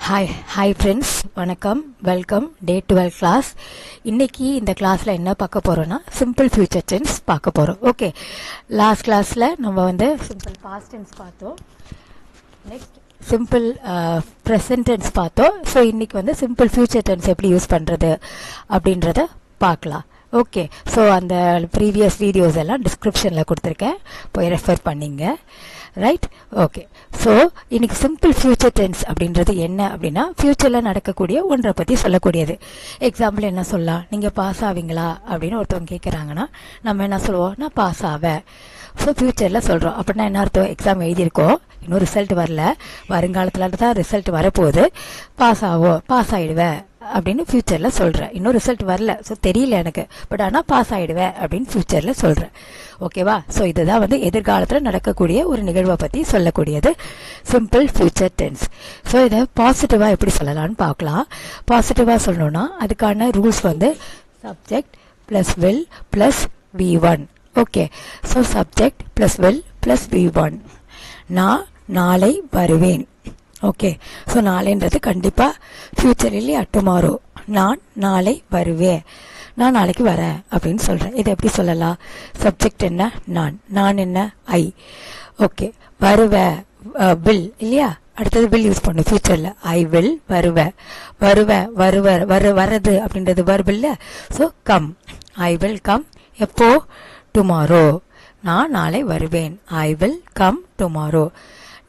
Hi friends, வணக்கம். Welcome டே 12 class. இன்னைக்கு இந்த கிளாஸில் என்ன பார்க்க போகிறோன்னா சிம்பிள் ஃபியூச்சர் டென்ஸ் பார்க்க போகிறோம். ஓகே, லாஸ்ட் கிளாஸில் நம்ம சிம்பிள் பாஸ்ட் டென்ஸ் பார்த்தோம். நெக்ஸ்ட் சிம்பிள் ப்ரெசன்ட் டென்ஸ் பார்த்தோம். ஸோ இன்னைக்கு சிம்பிள் ஃபியூச்சர் டென்ஸ் எப்படி யூஸ் பண்ணுறது அப்படின்றத பார்க்கலாம். ஓகே, ஸோ அந்த ப்ரீவியஸ் வீடியோஸ் எல்லாம் டிஸ்கிரிப்ஷனில் கொடுத்துருக்கேன், போய் ரெஃபர் பண்ணிங்க. ரைட்? ஓகே, ஸோ இன்னைக்கு சிம்பிள் ஃபியூச்சர் டென்ஸ் அப்படின்றது என்ன அப்படின்னா, ஃபியூச்சரில் நடக்கக்கூடிய ஒன்றை பற்றி சொல்லக்கூடியது. எக்ஸாம்பிள் என்ன சொல்லலாம், நீங்கள் பாஸ் ஆவீங்களா அப்படின்னு ஒருத்தவங்க கேட்குறாங்கன்னா நம்ம என்ன சொல்லுவோம், நான் பாஸ் ஆவேன். ஸோ ஃபியூச்சரில் சொல்கிறோம் அப்படின்னா என்ன அர்த்தம், எக்ஸாம் எழுதியிருக்கோம், இன்னும் ரிசல்ட் வரல, வருங்காலத்தில் தான் ரிசல்ட் வரப்போகுது, பாஸ் ஆகிடுவேன் அப்படின்னு ஃபியூச்சரில் சொல்கிறேன். இன்னும் ரிசல்ட் வரல, ஸோ தெரியல எனக்கு, பட் ஆனால் பாஸ் ஆகிடுவேன் அப்படின்னு ஃபியூச்சரில் சொல்கிறேன். ஓகேவா? ஸோ இதுதான் எதிர்காலத்தில் நடக்கக்கூடிய ஒரு நிகழ்வை பற்றி சொல்லக்கூடியது சிம்பிள் ஃபியூச்சர் டென்ஸ். ஸோ இதை பாசிட்டிவாக எப்படி சொல்லலாம்னு பார்க்கலாம். பாசிட்டிவாக சொல்லணும்னா அதுக்கான rules subject plus will plus V1. Okay, so subject plus will plus V1. நான் நாளை வருவேன். ஓகே, ஸோ நாளைன்றது கண்டிப்பாக ஃபியூச்சர் இல்லையா, டுமாரோ. நான் நாளை வருவேன், நான் நாளைக்கு வரேன் அப்படின்னு சொல்கிறேன். இதை எப்படி சொல்லலாம், சப்ஜெக்ட் என்ன, நான் என்ன, ஐ. ஓகே, வருவேன் வில் இல்லையா, அடுத்தது வில் யூஸ் பண்ணும் ஃபியூச்சரில். ஐ வில் வருவேன் வர்றது அப்படின்றது வர்பு இல்லை. So come, I will come. எப்போ, டுமாரோ. நான் நாளை வருவேன், ஐ வில் கம் டுமாரோ.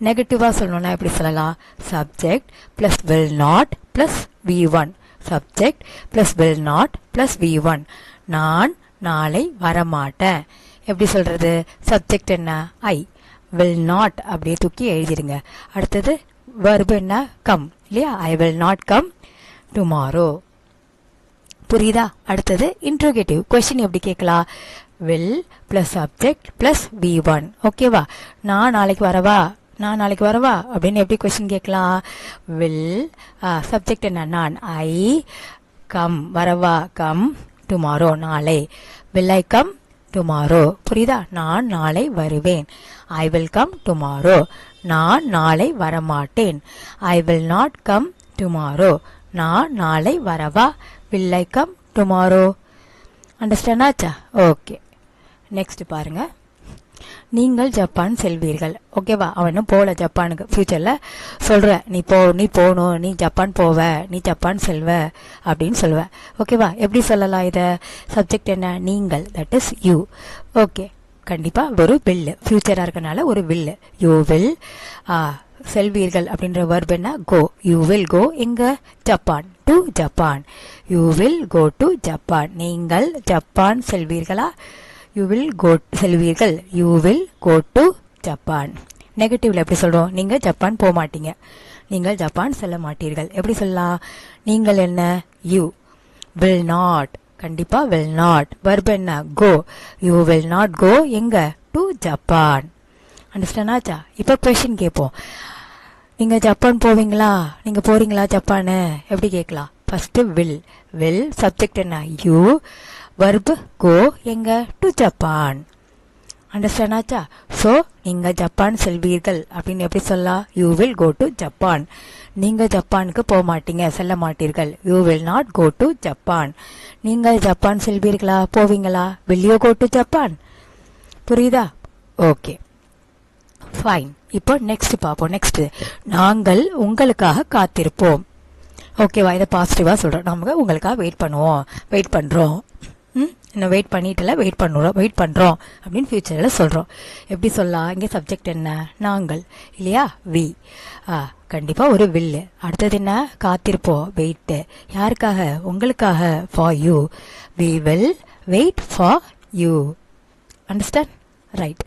நெகட்டிவாக சொல்லணும்னா எப்படி சொல்லலாம், subject plus will not plus V1. Subject plus will not plus V1. நான் நாளை வரமாட்டேன். எப்படி சொல்கிறது, சப்ஜெக்ட் என்ன, ஐ, வில் நாட் அப்படியே தூக்கி எழுதிடுங்க. அடுத்தது வர்பு என்ன, கம் இல்லையா, I will not come tomorrow. புரியுதா? அடுத்தது இன்ட்ரோகேட்டிவ் கொஸ்டின் எப்படி கேட்கலாம், will plus subject plus V1. ஓகேவா, நான் நாளைக்கு வரவா அப்படின்னு எப்படி கொஸ்டின் கேட்கலாம், வில் சப்ஜெக்ட் என்ன, நான், ஐ, கம் வரவா, கம் டுமாரோ நாளை, வில் ஐ கம் டுமாரோ. புரியுதா? நான் நாளை வருவேன், ஐ வில் கம் டுமாரோ. நான் நாளை வரமாட்டேன், I will not come tomorrow. நான் நாளை வரவா, will I come tomorrow. Understand ஆச்சா? ஓகே, நெக்ஸ்ட் பாருங்க. நீங்கள் ஜப்பான் செல்வீர்கள். ஓகேவா, அவனும் போல ஜப்பானுக்கு, ஃபியூச்சரில் சொல்கிற, நீ போகணும், நீ ஜப்பான் போவ, நீ ஜப்பான் செல்வ அப்படின்னு சொல்லுவ. ஓகேவா, எப்படி சொல்லலாம் இதை, சப்ஜெக்ட் என்ன, நீங்கள், தட் இஸ் யூ. ஓகே, கண்டிப்பாக ஒரு வில்லு, ஃபியூச்சராக இருக்கனால ஒரு வில்லு. யூ வில் செல்வீர்கள் அப்படின்ற வர்பு என்ன, கோ. யூ வில் கோ எங்க, Japan, to Japan. You will go to Japan. நீங்கள் ஜப்பான் செல்வீர்களா, யூ வில் கோ செல்வீர்கள், you will go to Japan. நெகட்டிவ்ல எப்படி சொல்றோம், நீங்க ஜப்பான் போக மாட்டீங்க, நீங்கள் ஜப்பான் செல்ல மாட்டீர்கள். எப்படி சொல்லலாம், நீங்கள் என்ன, யூ வில் நாட், கண்டிப்பா வில் நாட். வர்பு என்ன, கோ. யூ வில் நாட் கோ எங்க, டு ஜப்பான். அண்டர்ஸ்டாண்ட் ஆச்சா? இப்போ கொஸ்டின் கேட்போம், நீங்க ஜப்பான் போவீங்களா, நீங்க போறீங்களா ஜப்பானு, எப்படி கேட்கலாம். ஃபர்ஸ்ட் வில் சப்ஜெக்ட் என்ன, யூ, வர்பு கோ எங்க, டு ஜப்பான். அண்டர்ஸ்டாண்ட் ஆச்சா? ஸோ நீங்க ஜப்பான் செல்வீர்கள் அப்படின்னு எப்படி சொல்லலாம், you will go to Japan. நீங்க ஜப்பானுக்கு போக மாட்டீங்க, செல்ல மாட்டீர்கள், you will not go to Japan. நீங்கள் ஜப்பான் செல்வீர்களா, போவீங்களா, will you go to Japan. புரியுதா? Okay, fine. இப்போ நெக்ஸ்ட் பார்ப்போம். நெக்ஸ்ட், நாங்கள் உங்களுக்காக காத்திருப்போம். ஓகேவா, இதை பாசிட்டிவாக சொல்கிறோம், நம்ம உங்களுக்காக வெயிட் பண்ணுறோம். இன்னும் வெயிட் பண்ணிட்டுல, வெயிட் பண்ணுறோம் அப்படின்னு ஃபியூச்சரில் சொல்கிறோம். எப்படி சொல்லலாம், இங்கே சப்ஜெக்ட் என்ன, நாங்கள் இல்லையா, வி. கண்டிப்பாக ஒரு வில்லு. அடுத்தது என்ன, காத்திருப்போம், வெயிட்டு. யாருக்காக, உங்களுக்காக, for you. We will wait for you. Understand? Right.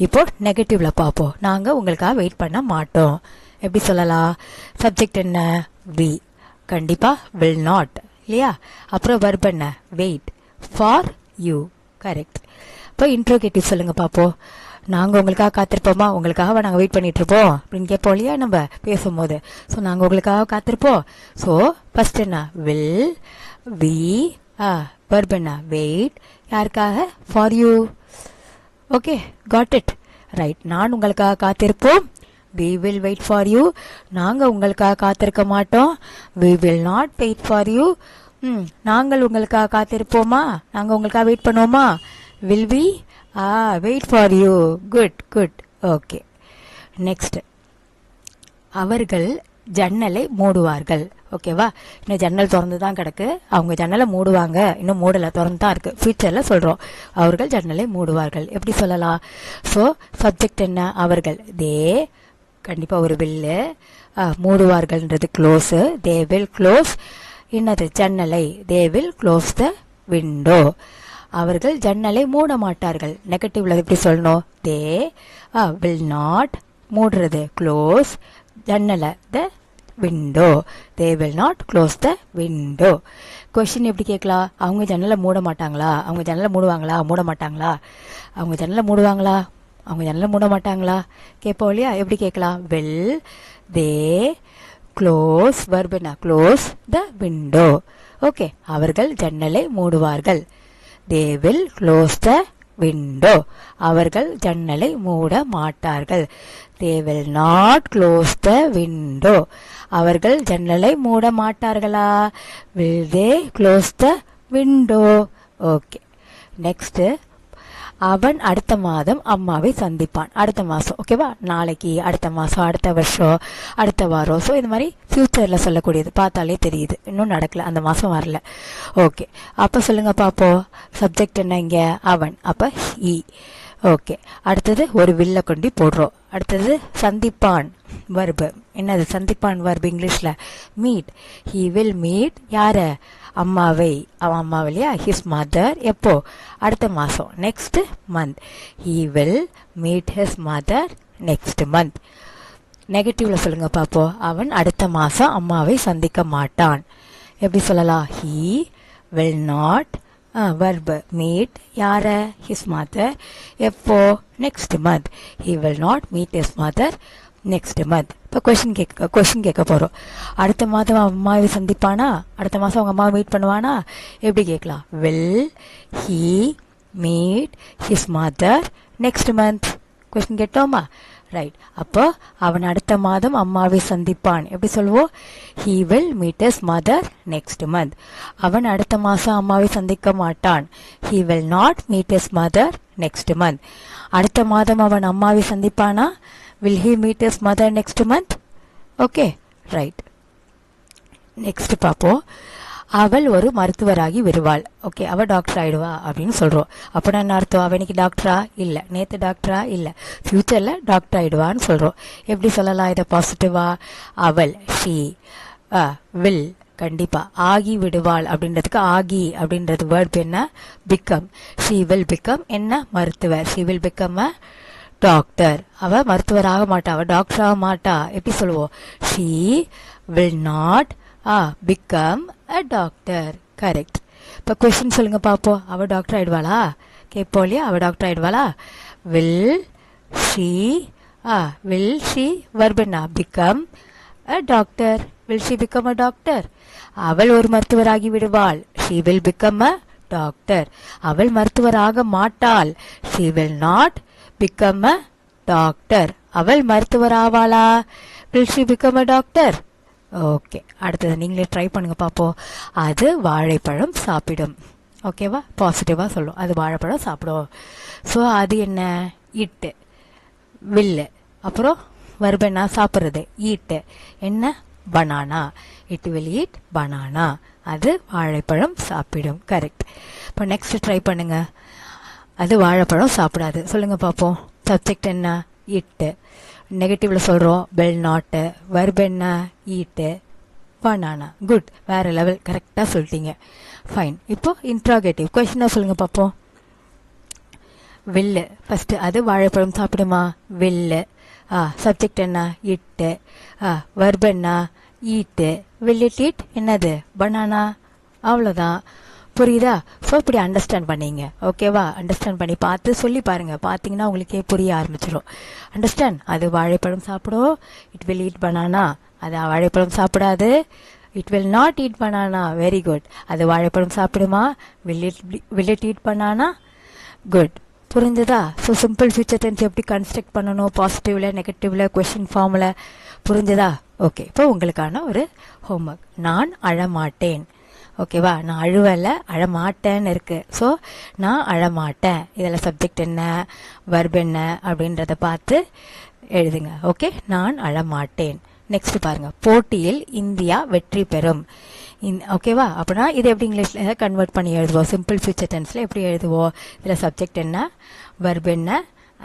இப்போ நெகட்டிவ்ல பார்ப்போம், நாங்கள் உங்களுக்காக வெயிட் பண்ண மாட்டோம். எப்படி சொல்லலாம், சப்ஜெக்ட் என்ன, வி, கண்டிப்பாக வில் நாட் இல்லையா. அப்புறம் வர்பு என்ன, வெயிட் ஃபார் யூ. கரெக்ட். இப்போ இன்ட்ரோகேட்டிவ் சொல்லுங்க பார்ப்போம். நாங்கள் உங்களுக்காக காத்திருப்போமா, உங்களுக்காக நாங்கள் வெயிட் பண்ணிட்டு இருப்போம் அப்படின்னு கேட்போம் இல்லையா நம்ம பேசும்போது. ஸோ நாங்கள் உங்களுக்காக காத்திருப்போம். ஸோ ஃபர்ஸ்ட் என்ன, வில், வி, வர்பு என்ன, வெயிட், யாருக்காக, for you. Okay, got it. Right. நான் உங்களுக்காக காத்திருப்போம், we will wait for you. நாங்கள் உங்களுக்காக காத்திருக்க மாட்டோம். we will not wait for you. நாங்கள் உங்களுக்காக காத்திருப்போமா? நாங்கள் உங்களுக்காக வெயிட் பண்ணுவோமா? will we wait for you. good. okay. next, அவர்கள் ஜன்னலை மூடுவார்கள். ஓகேவா? இன்னும் ஜன்னல் திறந்து தான் கிடக்கு. அவங்க ஜன்னலை மூடுவாங்க, இன்னும் மூடலை, திறந்து தான் இருக்கு. ஃபியூச்சரில் சொல்கிறோம் அவர்கள் ஜன்னலை மூடுவார்கள். எப்படி சொல்லலாம்? ஸோ சப்ஜெக்ட் என்ன? அவர்கள். தே கண்டிப்பாக ஒரு வில்லு. மூடுவார்கள்ன்றது க்ளோஸு. தே வில் க்ளோஸ் என்னது? ஜன்னலை. தே வில் க்ளோஸ் த விண்டோ. அவர்கள் ஜன்னலை மூட மாட்டார்கள். நெகட்டிவ்ல எப்படி சொல்லணும்? தே வில் நாட், மூடுறது க்ளோஸ், ஜன்னலை the window. They will not close the window. Question எப்படி கேட்கலாம்? அவங்க ஜன்னலை மூட மாட்டாங்களா? அவங்க ஜன்னலை மூடுவாங்களா? மூட மாட்டாங்களா? அவங்க ஜன்னலை மூடுவாங்களா? அவங்க ஜன்னலை மூட மாட்டாங்களா? கேட்போம் இல்லையா? எப்படி கேட்கலாம்? வில் தே க்ளோஸ், வர்பனா க்ளோஸ் த விண்டோ. ஓகே, அவர்கள் ஜன்னலை மூடுவார்கள். They will close the window. அவர்கள் ஜன்னலை மூட மாட்டார்கள். They will not close the window. அவர்கள் ஜன்னலை மூட மாட்டார்களா? Will they close the window. Okay. Next, அவன் அடுத்த மாதம் அம்மாவை சந்திப்பான். அடுத்த மாதம், ஓகேவா? நாளைக்கு, அடுத்த மாதம், அடுத்த வருஷம், அடுத்த வாரம். ஸோ இந்த மாதிரி ஃபியூச்சரில் சொல்லக்கூடியது. பார்த்தாலே தெரியுது, இன்னும் நடக்கல, அந்த மாதம் வரல. ஓகே, அப்போ சொல்லுங்க பார்ப்போம். சப்ஜெக்ட் என்ன இங்கே? அவன். அப்போ ஹி. ஓகே, அடுத்தது ஒரு வில்ல கொண்டு போடுறோம். அடுத்தது சந்திப்பான், வர்பு. என்னது சந்திப்பான் வர்பு இங்கிலீஷில்? மீட். ஹி வில் மீட் யாரை? அம்மாவை. அவன் அம்மாவை இல்லையா? His mother. எப்போ? அடுத்த மாதம், next month. He will meet his mother next month. நெகட்டிவ்ல சொல்லுங்க பார்ப்போம். அவன் அடுத்த மாதம் அம்மாவை சந்திக்க மாட்டான். எப்படி சொல்லலாம்? He will not, verb meet யார? his mother. எப்போ? next month. he will not meet his mother next month. இப்போ கொஸ்டின் கேட்க போகிறோம். அடுத்த மாதம் அம்மாவை சந்திப்பானா? அடுத்த மாதம் அவங்க அம்மாவை மீட் பண்ணுவானா? எப்படி கேட்கலாம்? will he meet his mother next month? Question கேட்டோமா? ரைட். அப்போ அவன் அடுத்த மாதம் அம்மாவை சந்திப்பான். எப்படி சொல்லுவோம்? he will meet his mother next month. அவன் அடுத்த மாதம் அம்மாவை சந்திக்க மாட்டான். he will not meet his mother next month. அடுத்த மாதம் அவன் அம்மாவை சந்திப்பானா? will he meet his mother next month? Okay, right. Next பார்ப்போம். அவள் ஒரு மருத்துவராகி விடுவாள். ஓகே, அவள் டாக்டர் ஆயிடுவா அப்படின்னு சொல்கிறோம். அப்போ என்ன அர்த்தம்? அவள் இன்னைக்கு டாக்டரா? இல்லை. நேற்று டாக்டரா? இல்லை. ஃப்யூச்சரில் டாக்டர் ஆயிடுவான்னு சொல்கிறோம். எப்படி சொல்லலாம் இதை பாசிட்டிவா? அவள், ஷீ, வில், கண்டிப்பாக ஆகி விடுவாள் அப்படின்றதுக்கு ஆகி அப்படின்றது வேர்ட் என்ன? பிகம். ஷீ வில் பிகம் என்ன? மருத்துவர். She will become a doctor. அவள் மருத்துவர் ஆக மாட்டா, அவள் டாக்டர் ஆக மாட்டா. எப்படி சொல்லுவோம்? She will not become a doctor. Correct. இப்போ கொஸ்டின் சொல்லுங்க பார்ப்போம். அவ டாக்டர் ஆயிடுவாளா? கேட்போம் இல்லையா? அவ டாக்டர் ஆயிடுவாளா? will she verb என்ன? become a doctor. will she become a doctor? அவள் ஒரு மருத்துவராகி விடுவாள். she will become a doctor. அவள் மருத்துவராக மாட்டாள். she will not become a doctor. அவள் மருத்துவராவாளா? will she become a doctor? Okay, அடுத்தது நீங்களே ட்ரை பண்ணுங்க பார்ப்போம். அது வாழைப்பழம் சாப்பிடும். ஓகேவா? பாசிட்டிவாக சொல்லும். அது வாழைப்பழம் சாப்பிடும். ஸோ அது என்ன? இட்டு, வில்லு. அப்புறம் verb என்ன? சாப்பிட்றது. ஈட்டு என்ன? Banana. It will eat banana. அது வாழைப்பழம் சாப்பிடும். கரெக்ட். இப்போ நெக்ஸ்ட் ட்ரை பண்ணுங்க. அது வாழைப்பழம் சாப்பிடாது. சொல்லுங்க பார்ப்போம். சப்ஜெக்ட் என்ன? இட்டு. நெகட்டிவ்ல சொல்கிறோம். will not. verb என்ன? ஈட்டு, பனானா. குட், வேற லெவல், கரெக்டாக சொல்லிட்டீங்க. ஃபைன். இப்போ இன்ட்ராகேட்டிவ் கொஸ்டினாக சொல்லுங்க பார்ப்போம். வில்லு ஃபர்ஸ்ட். அது வாழைப்பழம் சாப்பிடுமா? வில்லு. சப்ஜெக்ட் என்ன? இட்டு. verb என்ன? ஈட்டு. will it eat என்னது? பனானா. அவ்வளோதான். புரியுதா? ஸோ இப்படி அண்டர்ஸ்டாண்ட் பண்ணீங்க. ஓகேவா? அண்டர்ஸ்டாண்ட் பண்ணி பார்த்து சொல்லி பாருங்க. பார்த்தீங்கன்னா உங்களுக்கே புரிய ஆரம்பிச்சிடும். அண்டர்ஸ்டாண்ட். அது வாழைப்பழம் சாப்பிடும். It will eat banana. அது வாழைப்பழம் சாப்பிடாது. It will not eat banana. Very good. அது வாழைப்பழம் சாப்பிடுமா? Will it eat banana? Good. புரிஞ்சுதா? ஸோ சிம்பிள் ஃபியூச்சர் டென்ஸ் எப்படி கன்ஸ்ட்ரக்ட் பண்ணணும், பாசிட்டிவ்ல நெகட்டிவ்ல கொஷின் ஃபார்மில், புரிஞ்சுதா? ஓகே, இப்போ உங்களுக்கான ஒரு ஹோம்ஒர்க். நான் அழமாட்டேன். ஓகேவா? நான் அழுவலை, அழமாட்டேன்னு இருக்குது. ஸோ நான் அழமாட்டேன், இதில் சப்ஜெக்ட் என்ன, வர்ப் என்ன அப்படின்றத பார்த்து எழுதுங்க. ஓகே, நான் அழமாட்டேன். நெக்ஸ்ட் பாருங்க, போட்டியில் இந்தியா வெற்றி பெறும். ஓகேவா? அப்படின்னா இது எப்படி இங்கிலீஷில் கன்வெர்ட் பண்ணி எழுதுவோம்? சிம்பிள் ஃபியூச்சர் டென்ஸில் எப்படி எழுதுவோம்? இதில் சப்ஜெக்ட் என்ன, வர்ப் என்ன,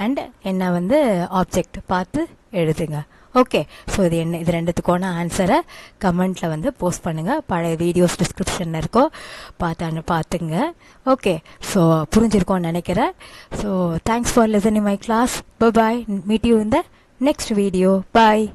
அண்ட் என்ன வந்து ஆப்ஜெக்ட் பார்த்து எழுதுங்க. ஓகே, ஸோ இது ரெண்டுத்துக்கான ஆன்சரை கமெண்ட்டில் வந்து போஸ்ட் பண்ணுங்கள். பழைய வீடியோஸ் டிஸ்கிரிப்ஷனில் இருக்கோ, பார்த்துங்க. ஓகே, ஸோ புரிஞ்சிருக்கோன்னு நினைக்கிறேன். So thanks for listening my class. Bye. Meet you in the next video. Bye.